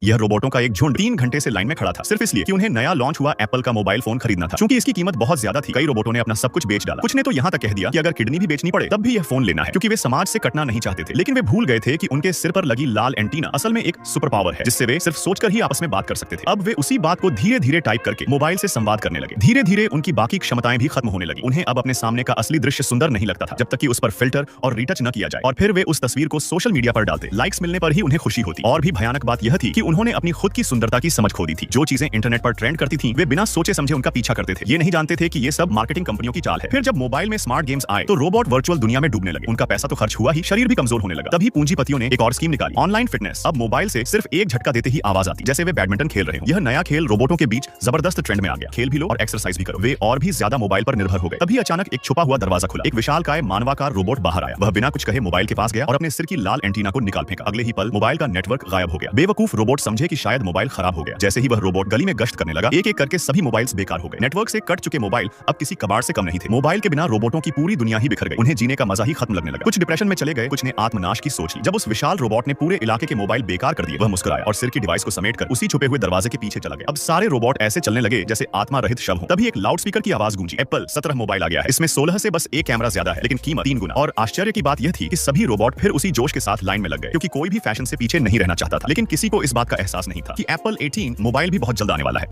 यह रोबोटों का एक झुंड 3 घंटे से लाइन में खड़ा था, सिर्फ इसलिए कि उन्हें नया लॉन्च हुआ एप्पल का मोबाइल फोन खरीदना था। क्योंकि इसकी कीमत बहुत ज्यादा थी, कई रोबोटों ने अपना सब कुछ बेच डाला। कुछ ने तो यहाँ तक कह दिया कि अगर किडनी भी बेचनी पड़े तब भी यह फोन लेना है, क्योंकि वे समाज से कटना नहीं चाहते थे। लेकिन वे भूल गए थे कि उनके सिर पर लगी लाल एंटीना असल में एक सुपर पावर है, जिससे वे सिर्फ सोचकर ही आपस में बात कर सकते थे। अब वे उसी बात को धीरे धीरे टाइप करके मोबाइल से संवाद करने लगे। धीरे धीरे उनकी बाकी क्षमताएं भी खत्म होने लगी। उन्हें अब अपने सामने का असली दृश्य सुंदर नहीं लगता था, जब तक कि उस पर फिल्टर और रीटच न किया जाए। और फिर वे उस तस्वीर को सोशल मीडिया पर डालते। लाइक्स मिलने पर ही उन्हें खुशी होती। और भी भयानक बात यह थी कि उन्होंने अपनी खुद की सुंदरता की समझ खो दी थी। जो चीजें इंटरनेट पर ट्रेंड करती थीं, वे बिना सोचे समझे उनका पीछा करते थे। ये नहीं जानते थे कि ये सब मार्केटिंग कंपनियों की चाल है। फिर जब मोबाइल में स्मार्ट गेम्स आए तो रोबोट वर्चुअल दुनिया में डूबने लगे। उनका पैसा तो खर्च हुआ ही, शरीर भी कमजोर होने लगा। तभी पूंजीपतियों ने एक और स्कीम निकाली, ऑनलाइन फिटनेस। अब मोबाइल से सिर्फ एक झटका देते ही आवाज आती, जैसे वे बैडमिंटन खेल रहे हो। यह नया खेल रोबोटों के बीच जबरदस्त ट्रेंड में आ गया। खेल भी लो और एक्सरसाइज भी करो। वे और भी ज्यादा मोबाइल पर निर्भर हो गए। तभी अचानक एक छुपा हुआ दरवाजा खुला। एक विशालकाय मानवाकार रोबोट बाहर आया। वह बिना कुछ कहे मोबाइल के पास गया और अपने सिर की लाल एंटीना को निकाल फेंका। अगले ही पल मोबाइल का नेटवर्क गायब हो गया। बेवकूफ रोबोट समझे कि शायद मोबाइल खराब हो गया। जैसे ही वह रोबोट गली में गश्त करने लगा, एक एक करके सभी मोबाइल्स बेकार हो गए। नेटवर्क से कट चुके मोबाइल अब किसी कबाड़ से कम नहीं थे। मोबाइल के बिना रोबोटों की पूरी दुनिया ही बिखर गई। उन्हें जीने का मजा ही खत्म लगने लगा। कुछ डिप्रेशन में चले गए, कुछ ने आत्मनाश की सोच ली। जब उस विशाल रोबोट ने पूरे इलाके के मोबाइल बेकार कर दिए, वह मुस्कुराया और सिर की डिवाइस को समेटकर उसी छुपे हुए दरवाजे के पीछे चला गया। अब सारे रोबोट ऐसे चलने लगे जैसे आत्मा रहित शव हो। तभी एक लाउडस्पीकर की आवाज गूंजी, एप्पल 17 मोबाइल आ गया है। इसमें 16 से बस एक कैमरा ज्यादा है, लेकिन कीमत 3 गुना। और आश्चर्य की बात यह थी कि सभी रोबोट फिर उसी जोश के साथ लाइन में लग गए, क्योंकि कोई भी फैशन से पीछे नहीं रहना चाहता था। लेकिन किसी को इस बात का एहसास नहीं था कि एप्पल 18 मोबाइल भी बहुत जल्द आने वाला है।